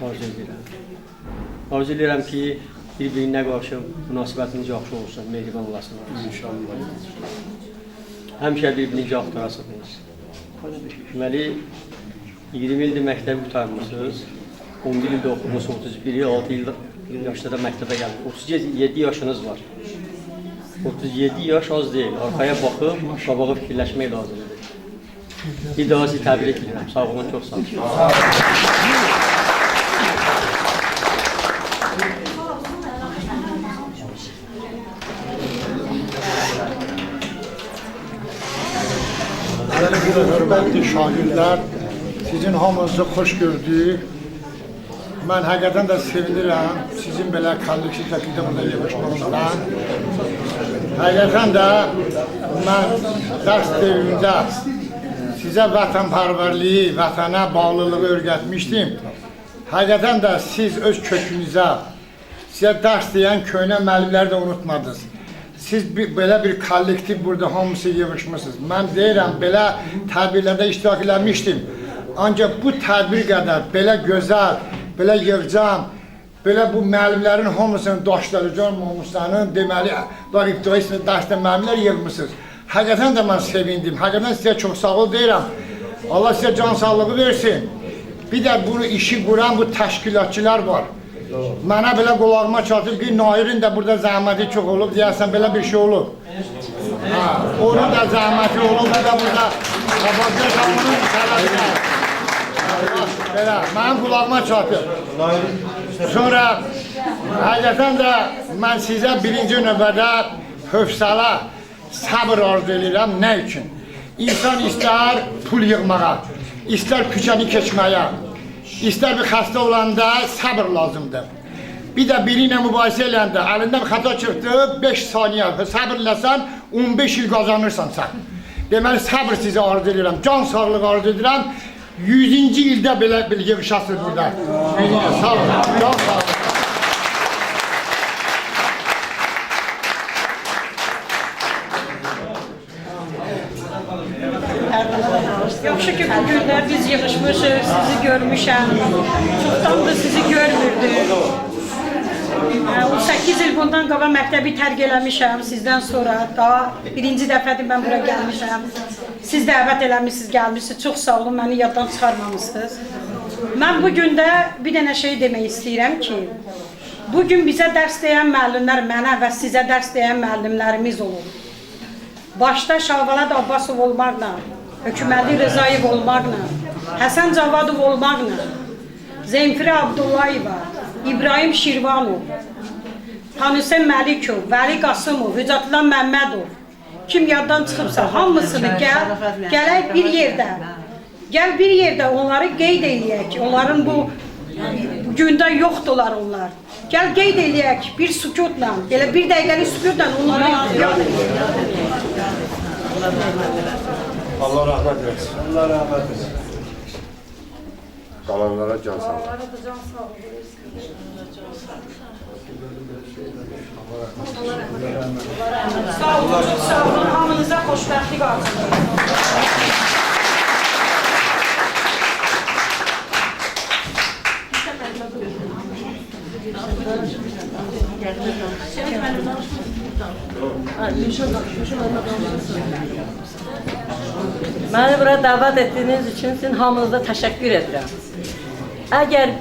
arzu edirəm. Arzu edirəm ki, bir-birinə qarşı münasibətiniz yaxşı olsun, mehriban olasınız. İnşallah. Həmişə bir-birinizə axtarasınız. Deməli, 20 ildir məktəbi qurtarmışsınız, 11 ildə oxumusunuz, 31 il, 6 yaşda da məktəbə gəlmişsiniz. 37 yaşınız var. 37 yaş az deyil, arxaya baxıb, qabağa fikirləşmək lazımdır. Bir daha sizi təbrik edirəm, sağ olun, çox sağ olun. Hörmətli şagirdlər, sizin hamınızı xoş gördük. Mən həqiqətən də sevinirəm sizin belə kollektiv şəkildə burada yığışmağınızdan. Həqiqətən də mən dərs devrimdə sizə vətənpərvərliyi, vətənə bağlılığı öyrətmişdim. Həqiqətən də siz öz kökünüzə, sizə dərs deyən köhnə müəllimləri də unutmadınız. Siz belə bir kollektiv burada hamısı yığışmışsınız. Mən deyirəm, belə tədbirlərdə iştirak eləmişdim. Ancaq bu tədbir qədər belə gözəl, belə yığcam, belə bu müəllimlərin hamısının daşlarıcan olmuşlarının deməli, bax ibtidai sinif dərsdə müəllimlər yığmışsınız. Həqiqətən də mən sevindim. Həqiqətən sizə çox sağ ol deyirəm. Allah sizə can sağlığı versin. Bir də bunu işi quran bu təşkilatçılar var. Mənə belə qulağıma çatıb ki, Nairin də burada zəhməti çox olub, deyərsən belə bir şey olub. Onun da zəhməti olub, da burada qabaqda onun tələbində. Belə, mənim qulağıma çatıb. Sonra, həqiqətən də mən sizə birinci növbədə hövsələ, səbr arzu edirəm. Nə üçün? İnsan istər pul yığmağa, istər küçəni keçməyə, İstər bir xəstə olanda səbr lazımdır. Bir də biri ilə mübahisə eləndə, əlində bir xəta çıxdı, 5 saniyə səbirləsən, 15 il qazanırsan sən. Deməli, səbr sizə arzu edirəm, can sağlığı arzu edirəm. 100-ci ildə belə yığışasınız burada. Sağ olun, can sağlığı. Yaxşı ki, bu günlər biz yığışmışıq, sizi görmüşəm. Çoxdandır sizi görmürdük. 18 il bundan qaba məktəbi tərk eləmişəm sizdən sonra. Daha birinci dəfədir mən bura gəlmişəm. Siz dəvət eləmişsiniz, gəlmişsiniz. Çox sağ olun, məni yaddan çıxarmamışsınız. Mən bu gündə bir dənə şey demək istəyirəm ki, bugün bizə dərs deyən müəllimlər, mənə və sizə dərs deyən müəllimlərimiz olur. Başda Şahvalad Abbasov olmaqla, Hökuməli Rızayev olmaqla, Həsən Cavadov olmaqla, Zemfirə Abdullayeva, İbrahim Şirvanov, Tanüsen Məlikov, Vəli Qasımov, Hücatullah Məmmədov, kim yaddan çıxıbsa, hamısını gələk bir yerdə, gəl bir yerdə onları qeyd eləyək, onların bu gündə yoxdular onlar. Gəl qeyd eləyək bir sükutla, elə bir dəqiqəlik sükutla onları yad edək. Allah rahmet eylesin. Allah rahmet eylesin. Kalanlara can sağlığı. Sağ olun, sağ olun. Hamınıza xoşbəxtlik arzulayıram. Məni bura dəvət etdiyiniz üçün sizin hamınıza təşəkkür edirəm. Əgər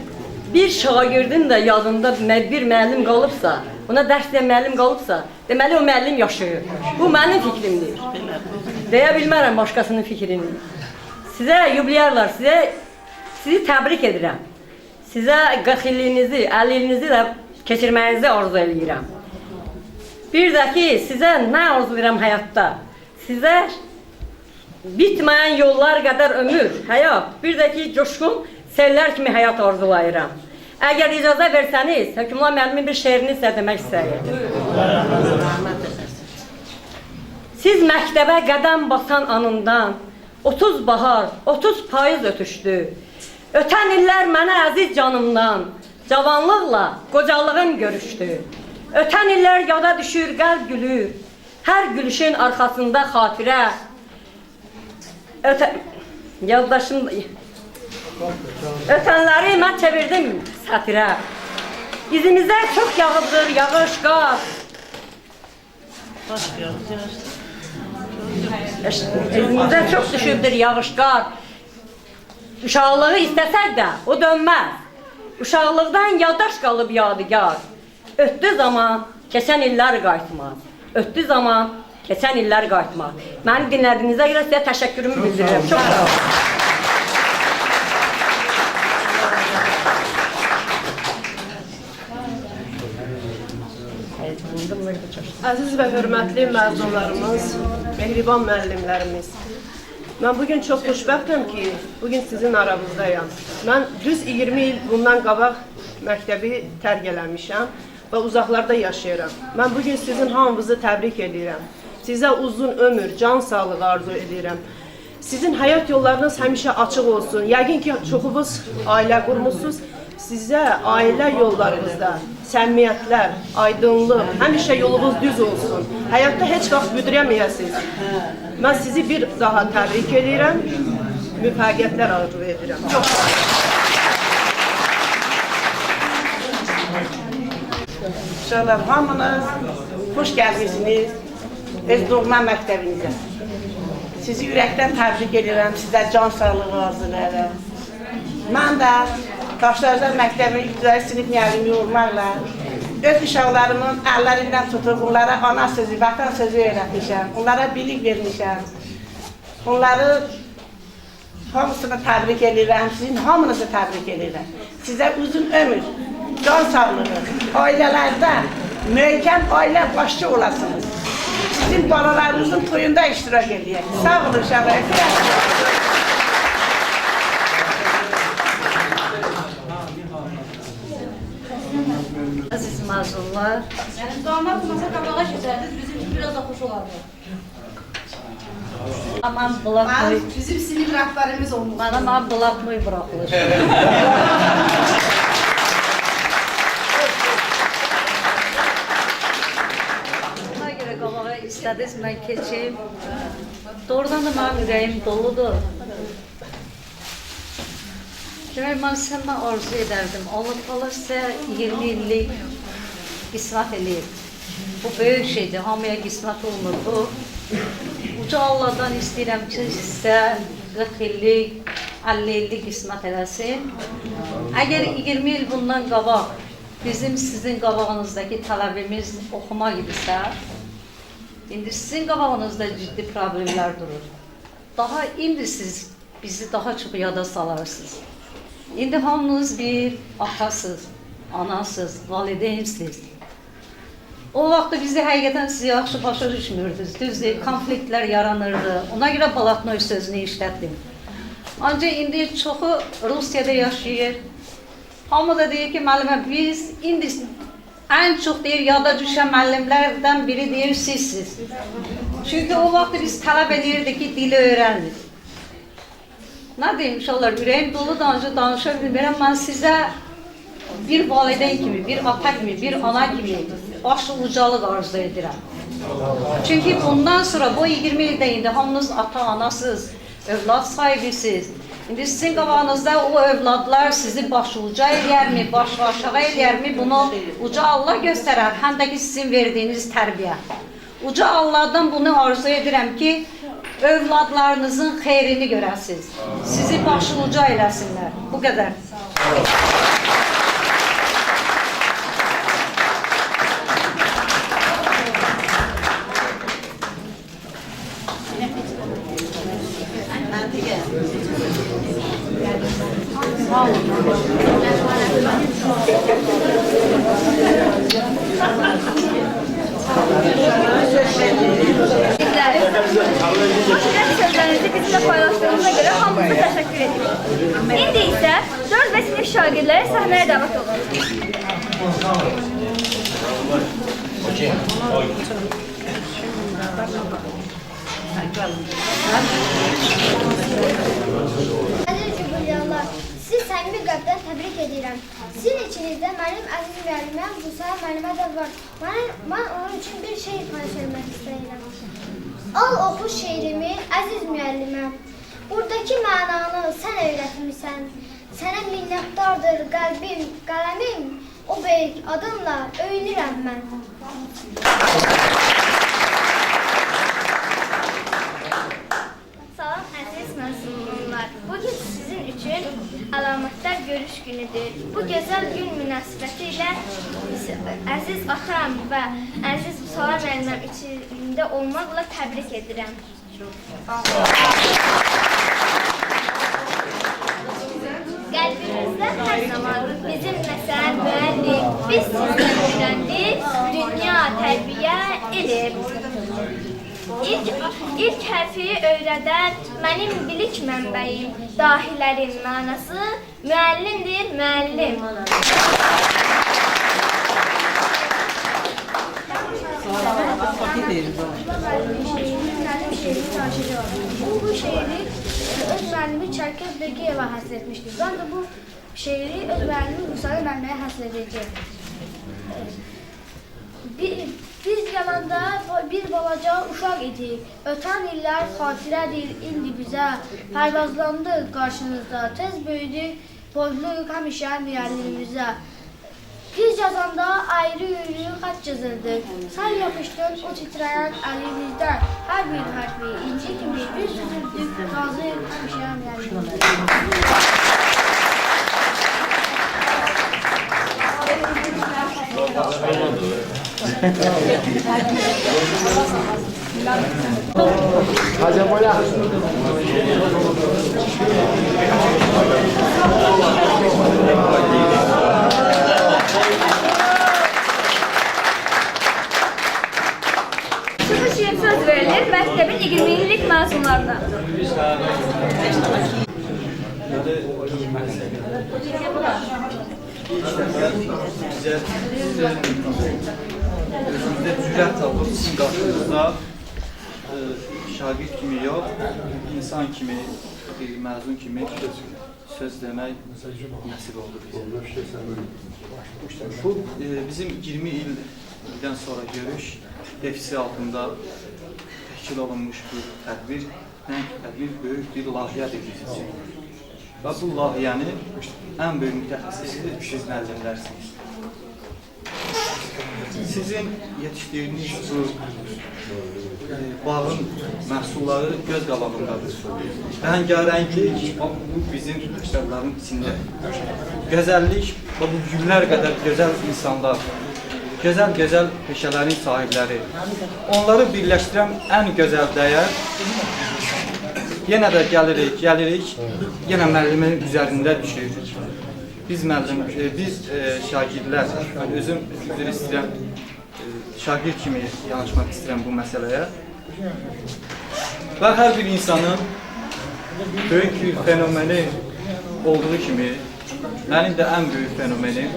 bir şagirdin də yadında bir müəllim qalıbsa, ona dərs deyən müəllim qalıbsa, deməli o müəllim yaşayır. Bu mənim fikrimdir. Deyə bilmərəm başqasının fikrini. Sizə yubilyarlar, sizi təbrik edirəm. Sizə 40 illiyinizi, 50 illiyinizi də keçirməyinizi arzu edirəm. Bir də ki, sizə nə arzu edirəm həyatda? Sizə bitməyən yollar qədər ömür, həyat, bir də ki, coşqun sellər kimi həyat arzulayıram. Əgər icazə versəniz, Hökümlər müəllimin bir şeirini sizə demək istəyir. Siz məktəbə qədəm basan anından 30 bahar, 30 payız ötüşdü. Ötən illər mənə əziz canımdan, cavanlıqla qocalığım görüşdü. Ötən illər yada düşür, qəlb gülür, hər gülüşün arxasında xatirə. Yaddaşım Ötənləri mən çevirdim sətirə. Dizimizdə çox yağıbdır, yağış, qar. Dizimizdə çox düşübdür, yağış, qar. Uşaqlığı istəsək də, o dönməz. Uşaqlıqdan yaddaş qalıb yadigar. Ötdü zaman, keçən illər qayıtmaz. Ötdü zaman, keçən illər qayıtmaz. Məni dinlədiyinizə görə sizə təşəkkürümü bildirirəm. Çox sağ olun. Əziz və hörmətli məzunlarımız, mehriban müəllimlərimiz, mən bugün çox xoşbəxtəm ki, bugün sizin aranızdayam. Mən düz 20 il bundan qabaq məktəbi tərk eləmişəm və uzaqlarda yaşayıram. Mən bugün sizin hamınızı təbrik edirəm. Sizə uzun ömür, can sağlığı arzu edirəm. Sizin həyat yollarınız həmişə açıq olsun. Yəqin ki, çoxunuz ailə qurmuşsunuz. Sizə ailə yollarınızda səmimiyyətlər, aydınlıq, həmişə yolunuz düz olsun. Həyatda heç vaxt büdürəməyəsiniz. Mən sizi bir daha təbrik edirəm, müvəffəqiyyətlər arzu edirəm. Çox sağ olun. Uşaqlar, hamınız xoş gəlmişsiniz öz doğma məktəbinizə. Sizi ürəkdən təbrik edirəm, sizə can sağlığı arzulayıram. Mən də Daşlardan məktəbin ibtidai sinif müəllimi olmaqla öz uşaqlarımın əllərindən tutub onlara ana sözü, vətən sözü öyrətmişəm, onlara bilik vermişəm. Onları hamısını təbrik edirəm, sizin hamınızı təbrik edirəm. Sizə uzun ömür, can sağlığı, ailələrdə möhkəm ailə başçı olasınız. Sizin balalarınızın toyunda iştirak edək. Sağ olun uşaqlar. Aziz məzunlar, Damat masa qabağa keçərdiniz, bizim üçün biraz da xoş olardı. aman bırakmayı, Bizim sinif rəhbərimiz olmuş. bana bırakmayı bırakılır. Buna görə qabağa istədiniz, mən keçeyim. Doğrudan da mənim ürəyim doludur. Demək, mən səndən arzu edərdim. Allah Allah sizə 20 illik qismət eləyib. Bu böyük şeydir, hamıya qismət olmur bu. Uca Allah'dan istəyirəm ki, sizə 40 illik, 50 illik qismət eləsin. Əgər 20 il bundan qabaq bizim sizin qabağınızdakı tələbimiz oxumaq idisə, indi sizin qabağınızda ciddi problemlər durur. Daha indi siz bizi daha çox yada salarsınız. İndi hamınız bir atasız, anasız, valideynsiniz. O vaxt bizi həqiqətən sizi yaxşı başa düşmürdünüz. Düzdür, konfliktlər yaranırdı. Ona görə Balatnoy sözünü işlətdim. Ancaq indi çoxu Rusiyada yaşayır. Hamı da deyir ki, müəllimə, biz indi ən çox deyir, yada düşən müəllimlərdən biri deyir, sizsiz. Çünki o vaxt biz tələb edirdik ki, dili öyrənin. Nə deyim, inşallah, ürəyim dolu danışa bilmirəm. Mən sizə bir valideyn kimi, bir ata kimi, bir ana kimi başlı ucalıq arzu edirəm. Çünki bundan sonra, bu 20 ildə indi hamınız ata-anasız, övlad sahibisiz. İndi sizin qabağınızda o övladlar sizi başı uca eləyərmi, başı aşağı eləyərmi, bunu uca Allah göstərər, həm də ki sizin verdiyiniz tərbiyə. Uca Allah'dan bunu arzu edirəm ki, övladlarınızın xeyrini görəsiniz. Sizi başı uca eləsinlər. Bu qədər. Sözlərinizi bizimlə paylaşdığınıza görə hamınıza təşəkkür edirik. İndi isə 4 və sinif şagirdləri səhnəyə dəvət olunur. Əziz Cübulyanlar, sizi səmimi qəlbdən təbrik edirəm. Sizin içinizdə mənim əziz müəlliməm Musaya müəllimə də var. Mən onun üçün bir şeir paylaş etmək istəyirəm. Al oxu şeirimi, əziz müəlliməm. Buradakı mənanı sən öyrətmisən. Sənə minnətdardır qəlbim, qələmim. O böyük adınla öyünürəm mən. Salam əziz məzmunlar. Bugün sizin üçün əlamətlər görüş günüdür. Bu gözəl gün münasibəti ilə əziz atam və əziz Salam müəlliməm içində olmaqla təbrik edirəm. Qəlbimizdə hər zaman bizim məsəl müəllim, biz sizdən öyrəndik, dünya, tərbiyə, elm. İlk hərfi öyrədən mənim bilik mənbəyim, dahilərin mənası müəllimdir, müəllim. Bu şeiri öz müəllimi Çərkəz Begiyeva həsr etmişdir. Ben de bu şeiri öz müəllimi Musavi müəlliməyə həsr edəcəyim. Biz yanında bir balaca uşaq idik. Ötən illər xatirədir indi bizə. Pərvazlandı qarşınızda. Tez böyüdük, boyluq həmişə müəllimimizə. Biz yazanda ayrı yürü xat cızırdıq. Sən yapışdın o titrəyən əlimizdən. Hər bir hərfi inci kimi bir süzüldük. Razı həmişə müəllimimizə. Hacı boya. Bu şiir söz verilir məktəbin 20 illik məzunlarına. Özünüzdə cürət tapıb sizin qarşınızda şagird kimi yox, insan kimi, bir məzun kimi söz demək nəsib oldu bizə. Bu bizim 20 ildən sonra görüş defisi altında təşkil olunmuş bu tədbir, tədbir böyük bir layihədir bizim üçün. Və bu layihəni ən böyük mütəxəssisi siz müəllimlərsiniz. Sizin yetişdirdiyiniz bu bağın məhsulları göz qabağındadır. Rəngarənglik bu bizim məktəblərin içində. Gözəllik bu güllər qədər gözəl insanlar, gözəl peşələrin sahibləri. Onları birləşdirən ən gözəl dəyər yenə də gəlirik, yenə müəllimin üzərində düşür. Biz şagirdlər, mən özüm üzr istəyirəm, şagird kimi yanaşmaq istəyirəm bu məsələyə. Və hər bir insanın böyük bir fenomeni olduğu kimi, mənim də ən böyük fenomenim,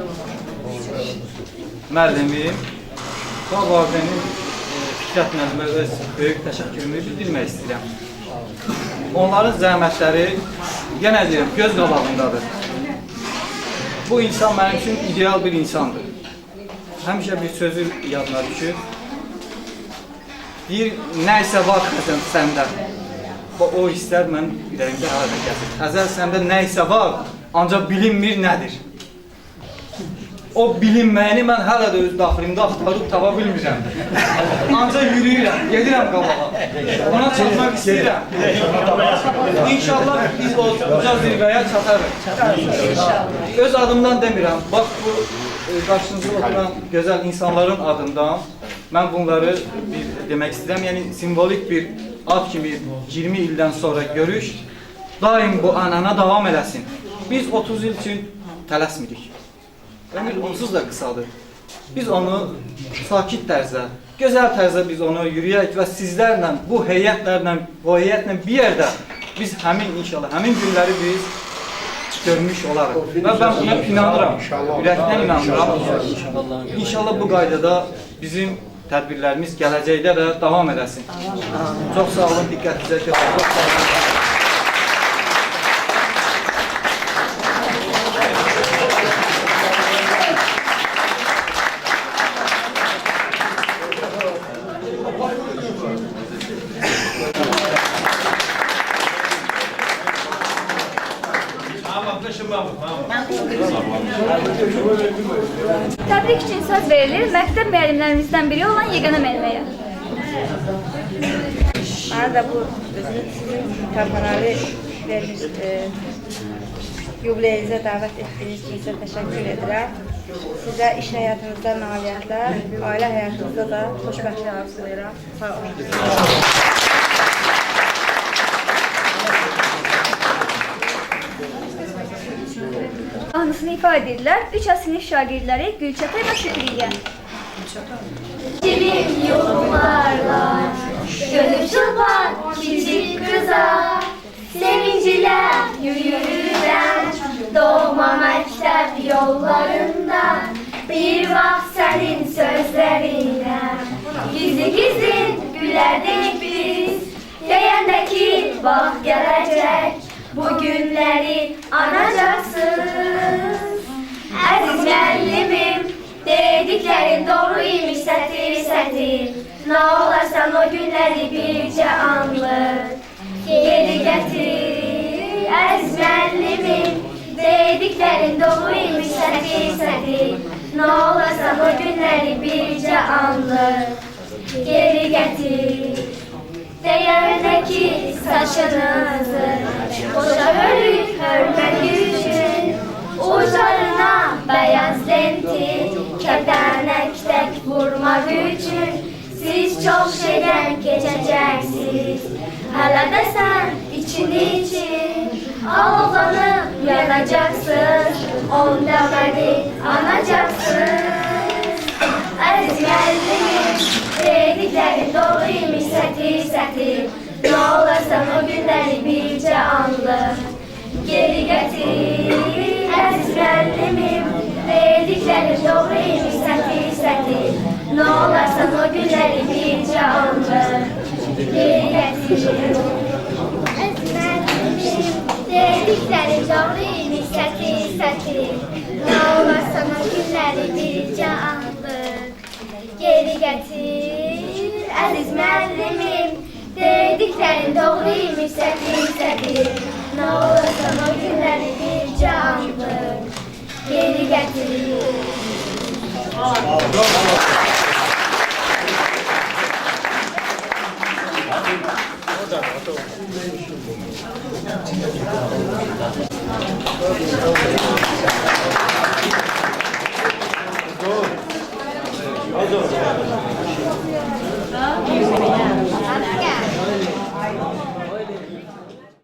müəllimim, və valideynім Fikrət müəllimə öz böyük təşəkkürümü bildirmək istəyirəm. Onların zəhmətləri, yenə deyirəm, göz qabağındadır. Bu insan mənim üçün ideal bir insandır. Həmişə bir sözü yadına düşür. Deyir, nəysə var səndə. O hisslər mənim ürəyimdə hələ gəzir. Əzəl səndə nəysə var, ancaq bilinmir nədir. O bilinməyini mən hələ də öz daxilimdə axtarıb tapa bilmirəm. Ancaq yürüyürəm, gedirəm qabağa. Ona çatmaq istəyirəm. İnşallah biz o uca zirvəyə çatarıq. Öz adımdan demirəm. Bax bu qarşınızda oturan gözəl insanların adından mən bunları demək istəyirəm. Yəni simvolik bir ad kimi 20 ildən sonra görüş daim bu ənənə davam eləsin. Biz 30 il üçün tələsmirik. Ömür onsuz da qısadır. Biz onu sakit tərzdə, gözəl tərzdə biz onu yürüyək və sizlərlə, bu heyətlə bir yerdə biz inşallah həmin günləri biz görmüş olarıq. Və mən buna inanıram, ürəkdən inanıram. İnşallah bu qaydada bizim tədbirlərimiz gələcəkdə də davam edəsin. Çox sağ olun, diqqətinizə görə. Təbrik üçün söz verilir məktəb müəllimlərimizdən biri olan Yeganə müəlliməyə. Mənə də bu sizin təntənəli vermiş yubileyinizə dəvət etdiyiniz üçün sizə təşəkkür edirəm. Sizə iş həyatınızda nailiyyətlər, ailə həyatınızda da xoşbəxtlik arzulayıram. Sağ olun. Mahnısını ifadə edirlər 3A sinif şagirdləri Gülçatay və Şükriyyə. Kimin yollarla gönül çılpan küçük kıza sevinciyle yürürəm doğma məktəb yollarında bir vaxt sənin sözlərinə gizli gülərdik biz deyəndə ki vaxt gələcək bu günləri anacaksınız. Əziz müəllimim, dediklərin doğru imiş sətir. Nə olarsan o günləri bircə anlıq geri gətir. Əziz müəllimim, dediklərin doğru imiş sətir. Nə olarsan o günləri bircə anlıq geri gətir. Deyəndə ki saçınızı boşa hörük hörmət üçün uclarına beyaz lenti kəpənək tək vurmaq üçün siz çox şeydən keçəcəksiniz. Hələ də sən için alovlanıb yanacaqsın, onda məni anacaqsın. Əziz müəllimim, dediklərin doğru imiş sətir. Nə olarsan o günləri bircə anlıq geri gətir. Əziz müəllimim, dediklərin doğru imiş sətir. Nə olarsan o günləri bircə anlıq geri gətir. Əziz müəllimim, dediklərin doğru imiş sətir. Nə olarsan o günləri bircə anlıq geri gətir. Əziz müəllimim, dediklərin doğru imiş sətir. Nə olarsan o günləri bircə anlıq geri gətir. Bravo.